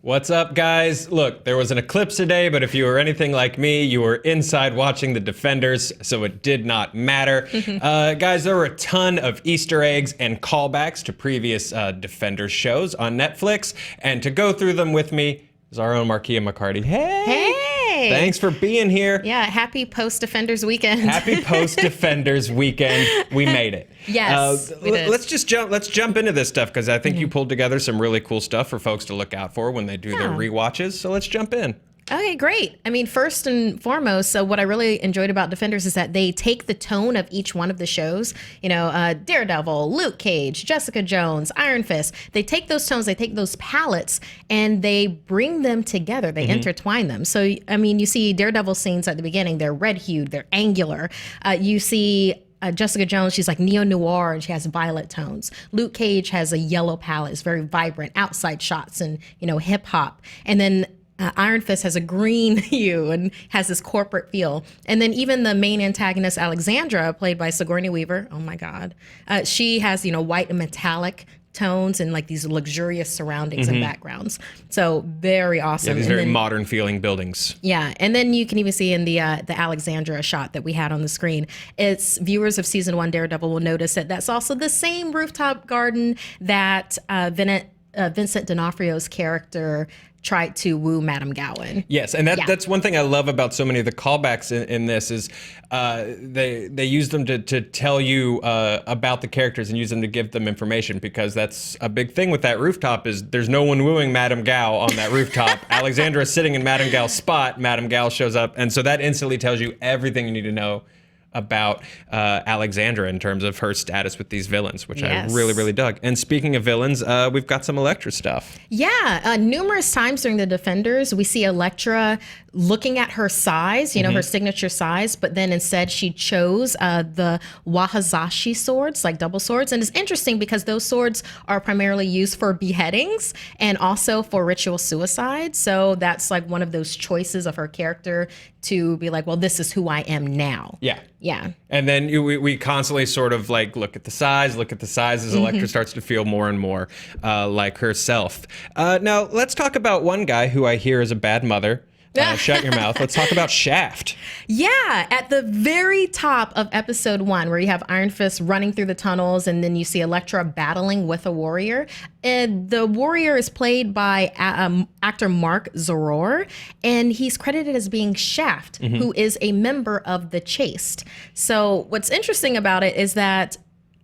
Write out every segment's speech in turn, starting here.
What's up, guys? Look, there was an eclipse today, but if you were anything like me, you were inside watching The Defenders, so it did not matter. Guys, there were a ton of Easter eggs and callbacks to previous Defenders shows on Netflix, and to go through them with me is our own Markeia McCarty. Hey! Thanks for being here. Yeah, happy post-Defenders weekend. Happy post-Defenders weekend. We made it. Yes, we did. Let's jump into this stuff, because I think you pulled together some really cool stuff for folks to look out for when they do their rewatches. So let's jump in. Okay, great. I mean, first and foremost, so what I really enjoyed about Defenders is that they take the tone of each one of the shows. You know, Daredevil, Luke Cage, Jessica Jones, Iron Fist. They take those tones, they take those palettes, and they bring them together. They intertwine them. So, I mean, you see Daredevil scenes at the beginning. They're red-hued, they're angular. You see Jessica Jones, she's like neo-noir and she has violet tones. Luke Cage has a yellow palette. It's very vibrant, outside shots and, you know, hip-hop. And then Iron Fist has a green hue and has this corporate feel. And then even the main antagonist, Alexandra, played by Sigourney Weaver, oh my God, she has, you know, white and metallic tones and like these luxurious surroundings and backgrounds. So very awesome. Yeah, these very modern feeling buildings. Yeah, and then you can even see in the Alexandra shot that we had on the screen, it's viewers of season 1 Daredevil will notice that that's also the same rooftop garden that Vincent D'Onofrio's character tried to woo Madame Gowan. Yes, and that's one thing I love about so many of the callbacks in this is they use them to tell you about the characters and use them to give them information, because that's a big thing with that rooftop is there's no one wooing Madame Gao on that rooftop. Alexandra is sitting in Madame Gao's spot. Madame Gao shows up, and so that instantly tells you everything you need to know about Alexandra in terms of her status with these villains, which I really, really dug. And speaking of villains, we've got some Elektra stuff. Yeah, numerous times during the Defenders, we see Elektra looking at her size, you know, her signature size, but then instead she chose the Wahazashi swords, like double swords. And it's interesting because those swords are primarily used for beheadings and also for ritual suicide. So that's like one of those choices of her character to be like, well, this is who I am now. Yeah. Yeah. And then we constantly sort of like look at the size as Elektra starts to feel more and more like herself. Now, let's talk about one guy who I hear is a bad mother. Shut your mouth. Let's talk about Shaft. Yeah, at the very top of episode 1, where you have Iron Fist running through the tunnels, and then you see Elektra battling with a warrior. And the warrior is played by actor Mark Zoror, and he's credited as being Shaft, who is a member of the Chaste. So what's interesting about it is that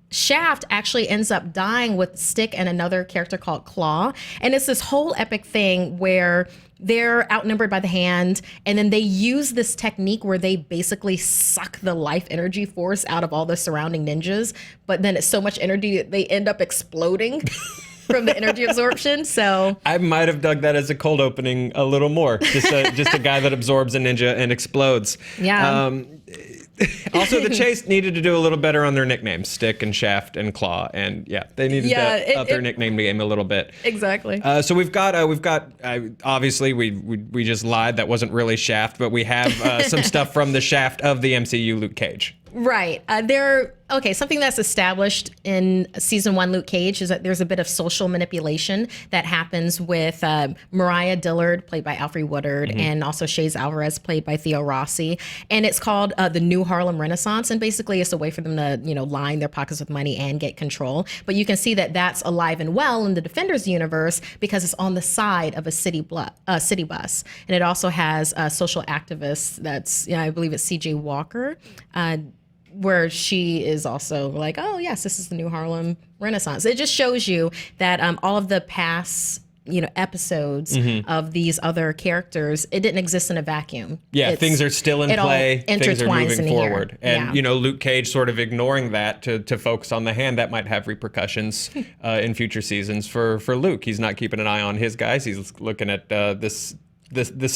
Shaft actually ends up dying with Stick and another character called Claw. And it's this whole epic thing where they're outnumbered by the hand, and then they use this technique where they basically suck the life energy force out of all the surrounding ninjas, but then it's so much energy that they end up exploding from the energy absorption. So I might have dug that as a cold opening a little more. Just a guy that absorbs a ninja and explodes. Yeah. Also, the Chase needed to do a little better on their nicknames, Stick and Shaft and Claw, and they needed to up their nickname game a little bit. Exactly. So we've got obviously we just lied, that wasn't really Shaft, but we have some stuff from the Shaft of the MCU, Luke Cage. Right. Something that's established in season 1 Luke Cage is that there's a bit of social manipulation that happens with Mariah Dillard, played by Alfre Woodard, and also Shays Alvarez, played by Theo Rossi. And it's called the New Harlem Renaissance. And basically it's a way for them to, you know, line their pockets with money and get control. But you can see that that's alive and well in the Defenders universe because it's on the side of a city bus. And it also has social activists. That's, I believe it's CJ Walker, where she is also like, oh yes, this is the New Harlem Renaissance. It just shows you that all of the past, you know, episodes of these other characters, it didn't exist in a vacuum. Yeah, things are still in play. Things are moving forward. And, you know, Luke Cage sort of ignoring that to focus on the hand, that might have repercussions in future seasons for Luke. He's not keeping an eye on his guys. He's looking at this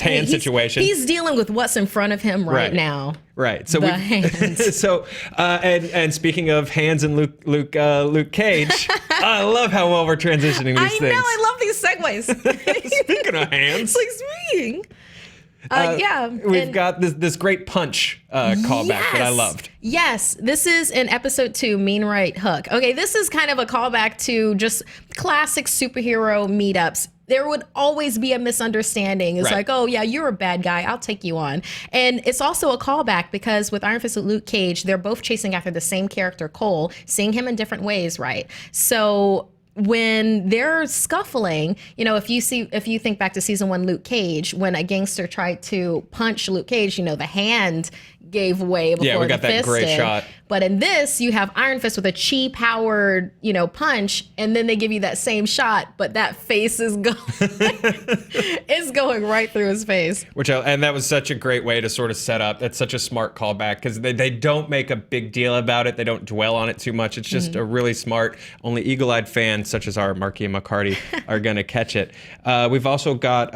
hand situation. He's dealing with what's in front of him right now. Right. So hands. So and speaking of hands and Luke Cage, I love how well we're transitioning these things. I know. I love these segues. Speaking of hands, it's like speaking. We've got this great punch callback that I loved. Yes, this is in episode 2, Mean Right Hook. Okay, this is kind of a callback to just classic superhero meetups. there would always be a misunderstanding. It's Right. like, oh yeah, you're a bad guy, I'll take you on. And it's also a callback because with Iron Fist and Luke Cage, they're both chasing after the same character, Cole, seeing him in different ways, right? So when they're scuffling, if you think back to season 1 Luke Cage, when a gangster tried to punch Luke Cage, the hand gave way before we got the that fist great did. shot. But in this, you have Iron Fist with a chi powered, punch, and then they give you that same shot, but that face is going it's going right through his face. And that was such a great way to sort of set up. That's such a smart callback because they don't make a big deal about it. They don't dwell on it too much. It's just a really smart. Only eagle-eyed fans such as our Markeia McCarty are going to catch it. We've also got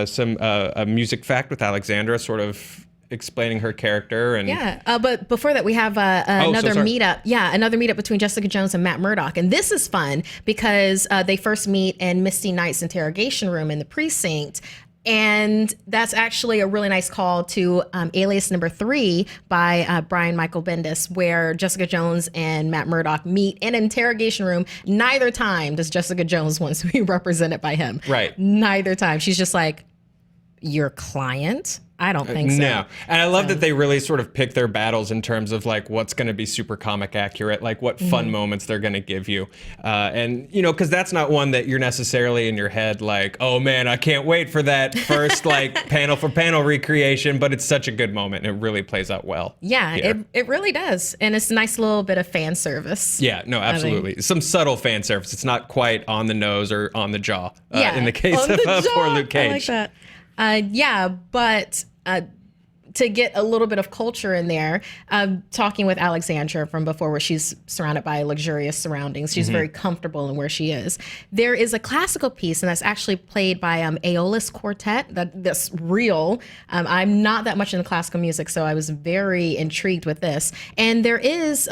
some a music fact with Alexandra, sort of explaining her character. And but before that, we have another sorry. meetup. Yeah, another meetup between Jessica Jones and Matt Murdock. And this is fun because they first meet in Misty Knight's interrogation room in the precinct. And that's actually a really nice call to Alias Number 3 by Brian Michael Bendis, where Jessica Jones and Matt Murdock meet in an interrogation room. Neither time does Jessica Jones want to be represented by him. Right. Neither time. She's just like, your client? I don't think so. No. And I love that they really sort of pick their battles in terms of like what's going to be super comic accurate, like what fun moments they're going to give you. And, because that's not one that you're necessarily in your head like, oh man, I can't wait for that first like panel for panel recreation, but it's such a good moment and it really plays out well. Yeah, here. it really does. And it's a nice little bit of fan service. Yeah, no, absolutely. Some subtle fan service. It's not quite on the nose or on the jaw in the case of poor Luke Cage. I like that. But to get a little bit of culture in there, talking with Alexandra from before where she's surrounded by luxurious surroundings. She's very comfortable in where she is. There is a classical piece, and that's actually played by Aeolus Quartet. That's real. I'm not that much into classical music, so I was very intrigued with this. And there is,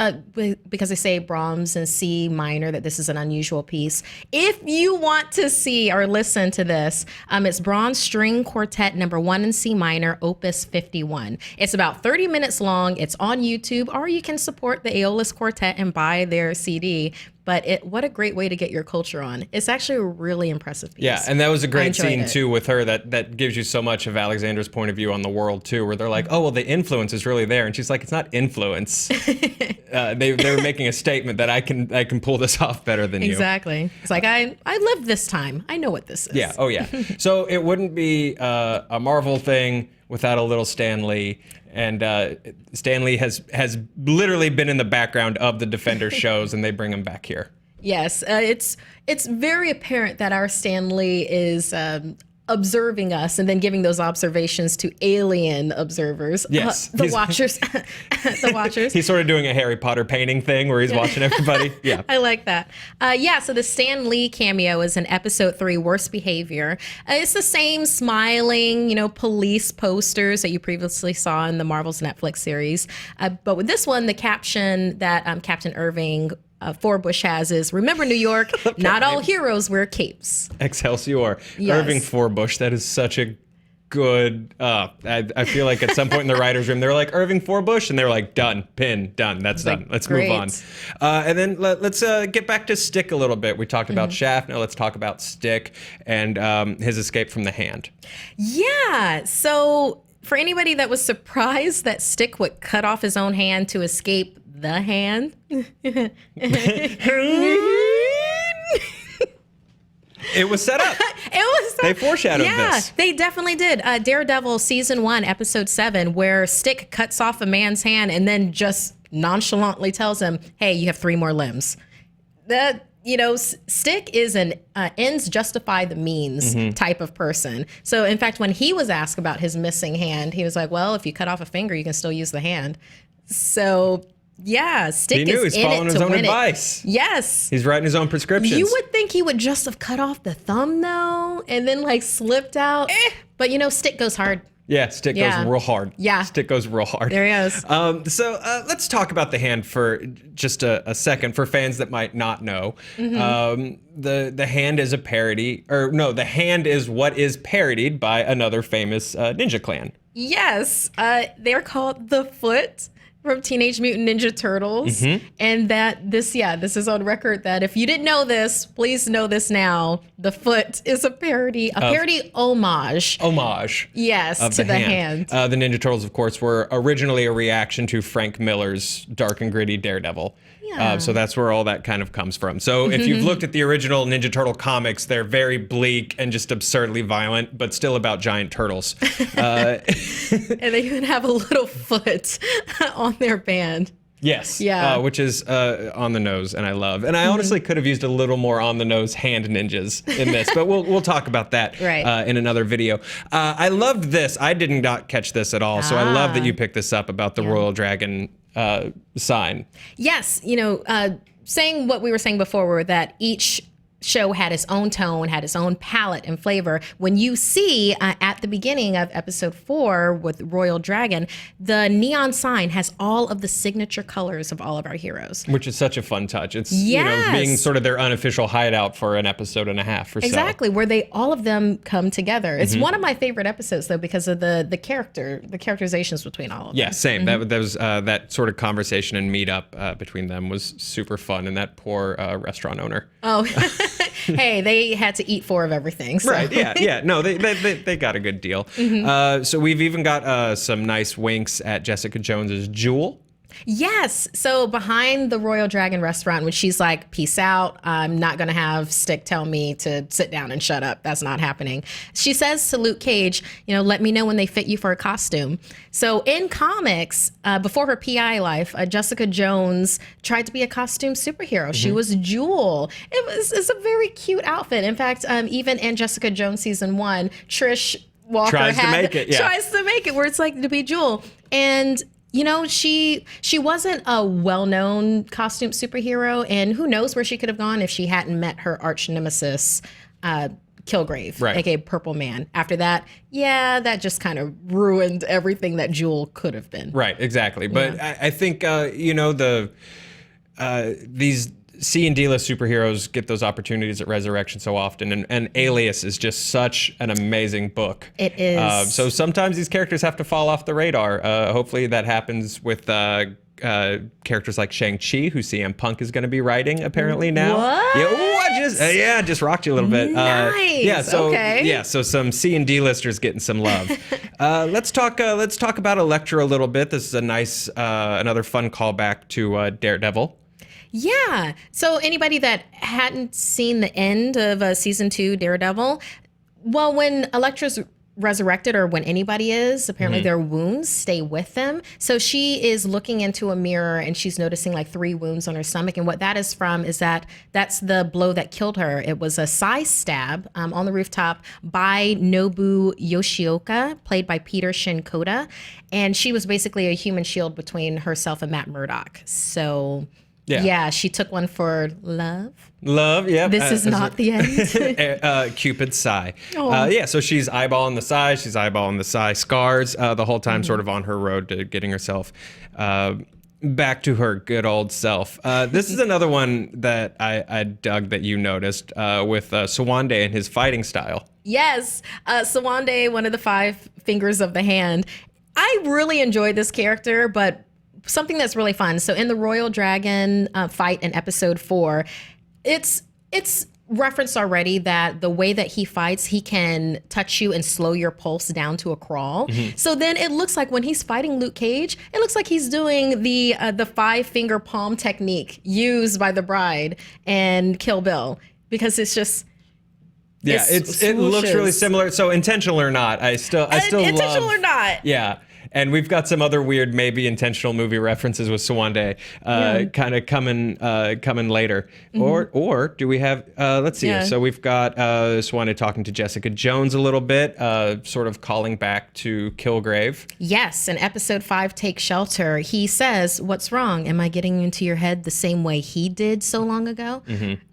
because they say Brahms in C minor, that this is an unusual piece. If you want to see or listen to this, it's Brahms String Quartet number 1 in C minor, opus 51. It's about 30 minutes long. It's on YouTube, or you can support the Aeolus Quartet and buy their CD. But what a great way to get your culture on. It's actually a really impressive piece. Yeah, and that was a great scene, it. too, with her that gives you so much of Alexandra's point of view on the world, too, where they're like, oh, well, the influence is really there. And she's like, it's not influence. They were making a statement that I can pull this off better than you. Exactly. It's like, I lived this time. I know what this is. Yeah, oh, yeah. So it wouldn't be a Marvel thing without a little Stan Lee. And Stan Lee has literally been in the background of the Defenders shows, and they bring him back here. Yes, it's very apparent that our Stan Lee is observing us and then giving those observations to alien observers. Yes. The Watchers. The Watchers. He's sort of doing a Harry Potter painting thing where he's watching everybody. Yeah. I like that. So the Stan Lee cameo is in episode 3, Worst Behavior. It's the same smiling, police posters that you previously saw in the Marvel's Netflix series. But with this one, the caption that Captain Irving Forbush has is, remember New York, not all heroes wear capes. Excelsior. Yes. Irving Forbush, that is such a good, I feel like at some point in the writer's room, they were like, Irving Forbush, and they were like, done, pin, done, that's done. Let's move on. And then let's get back to Stick a little bit. We talked about Shaft, now let's talk about Stick and his escape from the Hand. Yeah, so for anybody that was surprised that Stick would cut off his own hand to escape the Hand. It was set up. They foreshadowed this. Yeah, they definitely did. Daredevil season 1, episode 7, where Stick cuts off a man's hand and then just nonchalantly tells him, hey, you have 3 more limbs. That, Stick is an ends justify the means type of person. So in fact, when he was asked about his missing hand, he was like, well, if you cut off a finger, you can still use the hand. So yeah, Stick is in it to win it. Yes. He's writing his own prescriptions. You would think he would just have cut off the thumb though, and then slipped out. But Stick goes hard. Yeah, Stick goes real hard. Yeah. Stick goes real hard. There he goes. So let's talk about the Hand for just a second for fans that might not know. The Hand is a parody, the Hand is what is parodied by another famous ninja clan. Yes, they're called the Foot. from Teenage Mutant Ninja Turtles. And that this is on record that if you didn't know this, please know this now. The foot is a parody homage. Yes, to the hand. The Ninja Turtles, of course, were originally a reaction to Frank Miller's dark and gritty Daredevil. Yeah. So that's where all that kind of comes from. So if you've looked at the original Ninja Turtle comics, they're very bleak and just absurdly violent, but still about giant turtles. And they even have a little foot on their band. Yes. Yeah. Which is on the nose, and I love. And I honestly could have used a little more on the nose hand ninjas in this, but we'll talk about that in another video. I loved this. I did not catch this at all, so I love that you picked this up about the Royal Dragon sign. Yes, saying what we were saying before, were that each show had its own tone, had its own palette and flavor. When you see at the beginning of episode 4 with Royal Dragon, the neon sign has all of the signature colors of all of our heroes. Which is such a fun touch. It's being sort of their unofficial hideout for an episode and a half or so. Exactly, where all of them come together. It's one of my favorite episodes, though, because of the characterizations between all of them. Yeah, same. That was that sort of conversation and meetup between them was super fun, and that poor restaurant owner. Oh, hey, they had to eat 4 of everything. So. Right, yeah. No, they got a good deal. So we've even got some nice winks at Jessica Jones's Jewel. Yes. So behind the Royal Dragon restaurant, when she's like, peace out, I'm not going to have Stick tell me to sit down and shut up. That's not happening. She says to Luke Cage, let me know when they fit you for a costume. So in comics, before her PI life, Jessica Jones tried to be a costume superhero. She was Jewel. It's a very cute outfit. In fact, even in Jessica Jones season 1, Trish Walker tries to make it, where it's like to be Jewel. And she wasn't a well-known costume superhero, and who knows where she could have gone if she hadn't met her arch nemesis, Kilgrave, aka Purple Man. After that, that just kind of ruined everything that Jewel could have been. Right, exactly. But I think these C and D-list superheroes get those opportunities at Resurrection so often, and Alias is just such an amazing book. It is. So sometimes these characters have to fall off the radar. Hopefully that happens with characters like Shang-Chi, who CM Punk is going to be writing apparently now. What? Yeah, I just rocked you a little bit. Nice. So some C and D-listers getting some love. Let's talk about Elektra a little bit. This is a nice another fun callback to Daredevil. Yeah. So anybody that hadn't seen the end of season 2 Daredevil, well, when Elektra's resurrected, or when anybody is, apparently their wounds stay with them. So she is looking into a mirror and she's noticing like 3 wounds on her stomach. And what that is from is that's the blow that killed her. It was a side stab on the rooftop by Nobu Yoshioka, played by Peter Shinkoda. And she was basically a human shield between herself and Matt Murdock. So yeah, she took one for love. Love, yeah. This is not the end. Cupid's sigh. So she's eyeballing the sigh scars the whole time, sort of on her road to getting herself back to her good old self. This is another one that I dug that you noticed with Sawande and his fighting style. Yes, Sawande, one of the 5 fingers of the hand. I really enjoyed this character, but something that's really fun. So in the Royal Dragon fight in episode 4, it's referenced already that the way that he fights, he can touch you and slow your pulse down to a crawl. So then it looks like when he's fighting Luke Cage, it looks like he's doing the 5-finger palm technique used by the Bride and Kill Bill, because it's just. Yeah, it looks really similar. So intentional or not, I still intentional love, or not. Yeah. And we've got some other weird, maybe intentional movie references with Sawande kind of coming later. Or do we have, let's see here. So we've got Sawande talking to Jessica Jones a little bit, sort of calling back to Kilgrave. Yes, in episode 5, Take Shelter, he says, what's wrong? Am I getting into your head the same way he did so long ago?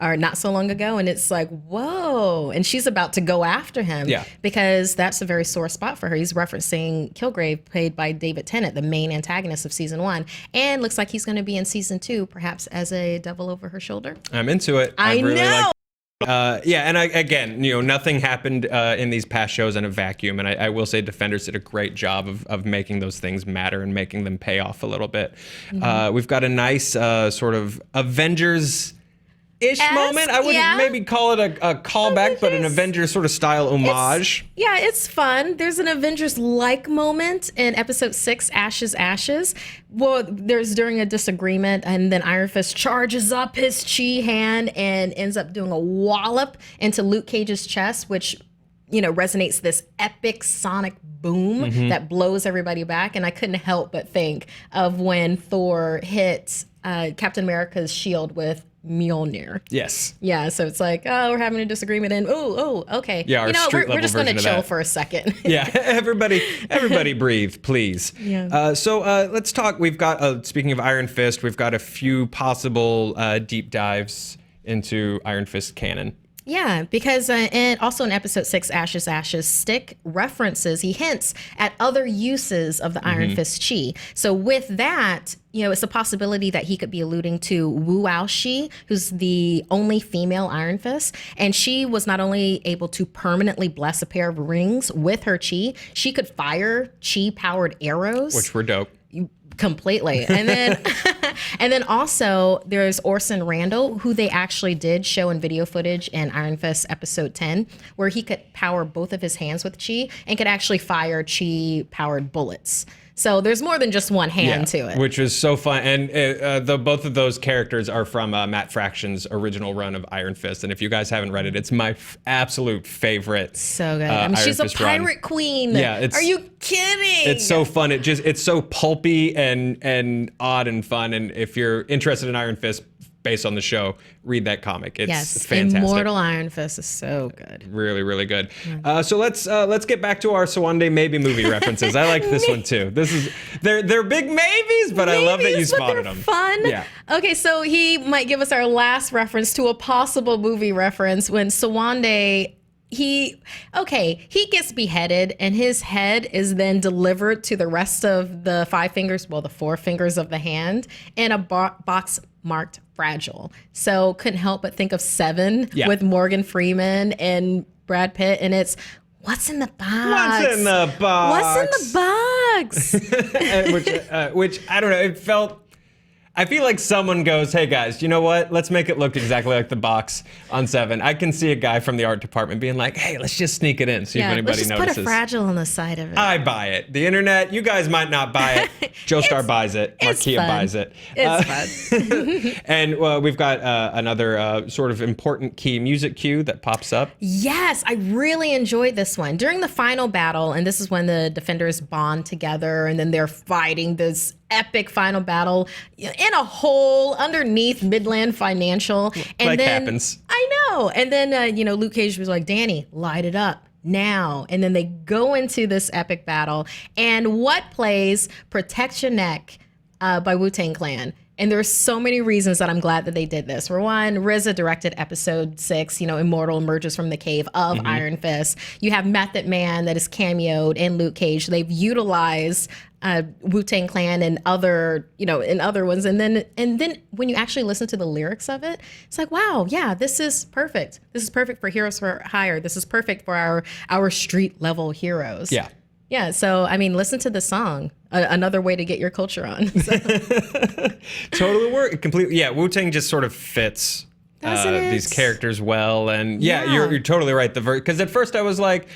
Or not so long ago? And it's like, whoa. And she's about to go after him because that's a very sore spot for her. He's referencing Kilgrave, played by David Tennant, the main antagonist of season 1, and looks like he's going to be in season 2, perhaps as a devil over her shoulder. I'm into it. I really know. Yeah, and again, nothing happened in these past shows in a vacuum, and I will say Defenders did a great job of making those things matter and making them pay off a little bit. We've got a nice sort of Avengers-ish moment. I wouldn't maybe call it a callback, but an Avengers sort of style homage. It's fun. There's an Avengers-like moment in episode 6, Ashes, Ashes. Well, there's during a disagreement, and then Iron Fist charges up his chi hand and ends up doing a wallop into Luke Cage's chest, which resonates this epic sonic boom that blows everybody back. And I couldn't help but think of when Thor hit Captain America's shield with Mjolnir. Yes. Yeah, so it's like, we're having a disagreement, and okay. Yeah, we're just gonna chill for a second. Yeah, everybody breathe, please. Yeah. So let's talk. We've got speaking of Iron Fist, we've got a few possible deep dives into Iron Fist canon. Yeah, because and also in episode 6, Ashes, Ashes, Stick he hints at other uses of the Iron Fist chi. So with that, it's a possibility that he could be alluding to Wu Shi, who's the only female Iron Fist. And she was not only able to permanently bless a pair of rings with her chi, she could fire chi-powered arrows. Which were dope. Completely. And then and then also there's Orson Randall, who they actually did show in video footage in Iron Fist episode 10, where he could power both of his hands with chi and could actually fire chi powered bullets. So there's more than just one hand to it. Which was so fun. And both of those characters are from Matt Fraction's original run of Iron Fist. And if you guys haven't read it, it's my absolute favorite. So good. I mean, she's a pirate queen. Yeah, are you kidding? It's so fun. It's so pulpy and odd and fun. And if you're interested in Iron Fist, based on the show, read that comic. It's fantastic. Immortal Iron Fist is so good. Really, really good. So let's get back to our So One Day Maybe movie references. I like this one too. They're big maybes, but I love that you spotted them. Fun. Yeah. Okay, so he might give us our last reference to a possible movie reference when Sawande. He gets beheaded, and his head is then delivered to the rest of the the 4 fingers of the hand in a box marked fragile. So couldn't help but think of Seven with Morgan Freeman and Brad Pitt, and it's what's in the box? What's in the box? What's in the box? Which I don't know. I feel like someone goes, hey guys, you know what? Let's make it look exactly like the box on Seven. I can see a guy from the art department being like, hey, let's just sneak it in, see if anybody let's just notices. Put a fragile on the side of it. I buy it. The internet, you guys might not buy it. Joestar buys it. Markeia buys it. It's fun. And we've got another sort of important key music cue that pops up. Yes, I really enjoyed this one. During the final battle, and this is when the Defenders bond together, and then they're fighting this epic final battle in a hole underneath Midland Financial. And happens. I know. And then, Luke Cage was like, Danny, light it up now. And then they go into this epic battle. And what plays Protect Your Neck by Wu-Tang Clan? And there's so many reasons that I'm glad that they did this. For one, RZA directed episode 6, Immortal emerges from the cave of Iron Fist. You have Method Man that is cameoed in Luke Cage. They've utilized Wu-Tang Clan and other ones. And then when you actually listen to the lyrics of it, it's like, wow, yeah, this is perfect. This is perfect for Heroes for Hire. This is perfect for our street level heroes. Yeah. Yeah, so I mean, listen to the song. Another way to get your culture on. So. Totally work. Completely. Yeah, Wu-Tang just sort of fits these characters well, and you're totally right. Because at first I was like,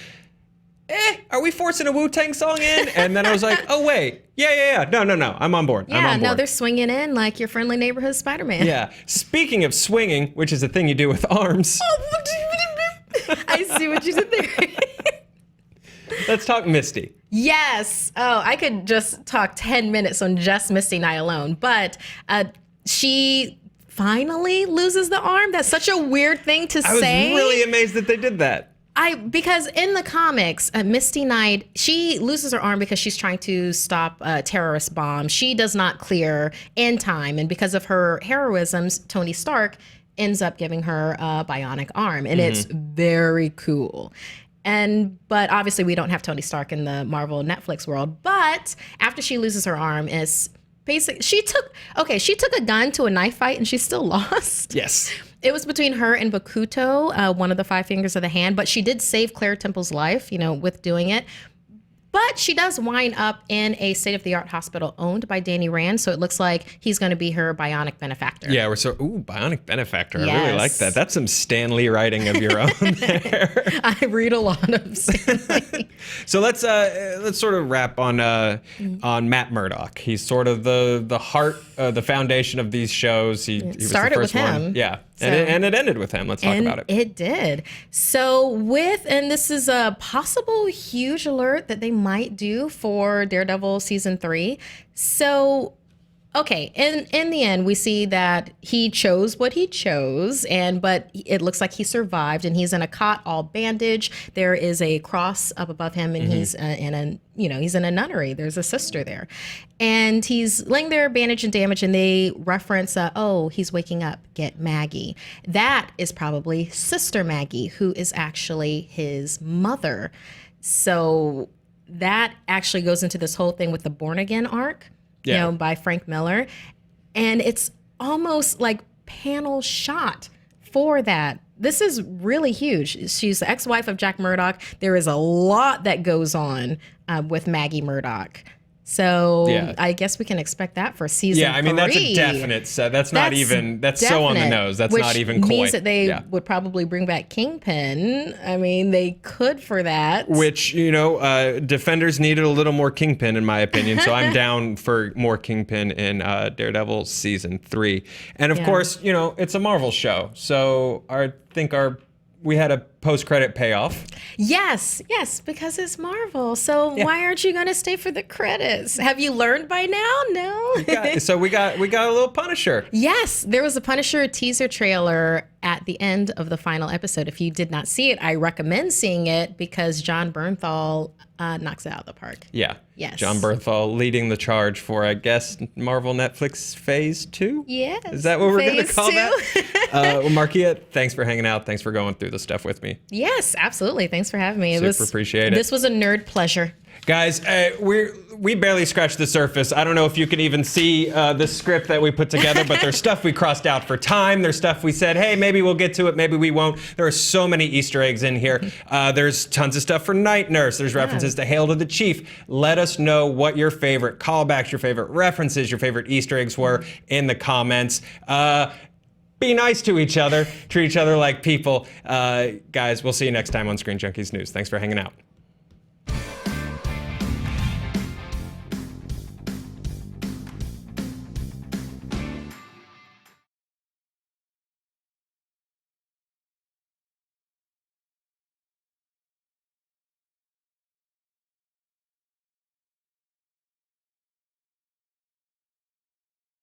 are we forcing a Wu-Tang song in? And then I was like, oh wait, yeah. No, I'm on board. I'm on board. They're swinging in like your friendly neighborhood Spider-Man. Yeah. Speaking of swinging, which is a thing you do with arms. I see what you did there. Let's talk Misty. Yes. Oh, I could just talk 10 minutes on just Misty Knight alone. But she finally loses the arm. That's such a weird thing to say. I was really amazed that they did that. Because in the comics, Misty Knight, she loses her arm because she's trying to stop a terrorist bomb. She does not clear in time. And because of her heroisms, Tony Stark ends up giving her a bionic arm. And it's very cool. But obviously we don't have Tony Stark in the Marvel Netflix world. But after she loses her arm, it's basically she took a gun to a knife fight and she still lost. Yes. It was between her and Bakuto, one of the five fingers of the hand, but she did save Claire Temple's life, with doing it. But she does wind up in a state-of-the-art hospital owned by Danny Rand, so it looks like he's going to be her bionic benefactor. Yeah, bionic benefactor. Yes. I really like that. That's some Stan Lee writing of your own there. I read a lot of Stan Lee. So let's sort of wrap on Matt Murdock. He's sort of the heart, the foundation of these shows. He was started the first with one. him. Yeah. So, and it ended with him. Let's talk about it. It did. So and this is a possible huge alert that they might do for Daredevil season 3. So, okay, in the end, we see that he chose what he chose, but it looks like he survived, and he's in a cot, all bandaged. There is a cross up above him, and he's he's in a nunnery. There's a sister there, and he's laying there, bandaged and damaged. And they reference, he's waking up. Get Maggie. That is probably Sister Maggie, who is actually his mother. So that actually goes into this whole thing with the Born Again arc. By Frank Miller. And it's almost like panel shot for that. This is really huge. She's the ex-wife of Jack Murdock. There is a lot that goes on with Maggie Murdock. So I guess we can expect that for season 3. Yeah, I mean, that's a definite. That's so on the nose. That's not even coy. Which means that they would probably bring back Kingpin. I mean, they could for that. Which, Defenders needed a little more Kingpin, in my opinion. So I'm down for more Kingpin in Daredevil season 3. And of course, it's a Marvel show. So we had a post-credit payoff. Yes, because it's Marvel. So why aren't you going to stay for the credits? Have you learned by now? No. So we got a little Punisher. Yes, there was a Punisher teaser trailer at the end of the final episode. If you did not see it, I recommend seeing it because John Bernthal knocks it out of the park. Yeah. Yes. John Bernthal leading the charge for, I guess, Marvel Netflix Phase 2? Yes. Is that what we're going to call 2? that? Markeia, thanks for hanging out. Thanks for going through the stuff with me. Yes, absolutely. Thanks for having me. Appreciate it. This was a nerd pleasure. Guys, we barely scratched the surface. I don't know if you can even see the script that we put together, but there's stuff we crossed out for time. There's stuff we said, hey, maybe we'll get to it, maybe we won't. There are so many Easter eggs in here. There's tons of stuff for Night Nurse. There's references to Hail to the Chief. Let us know what your favorite callbacks, your favorite references, your favorite Easter eggs were in the comments. Be nice to each other. Treat each other like people. Guys, we'll see you next time on Screen Junkies News. Thanks for hanging out.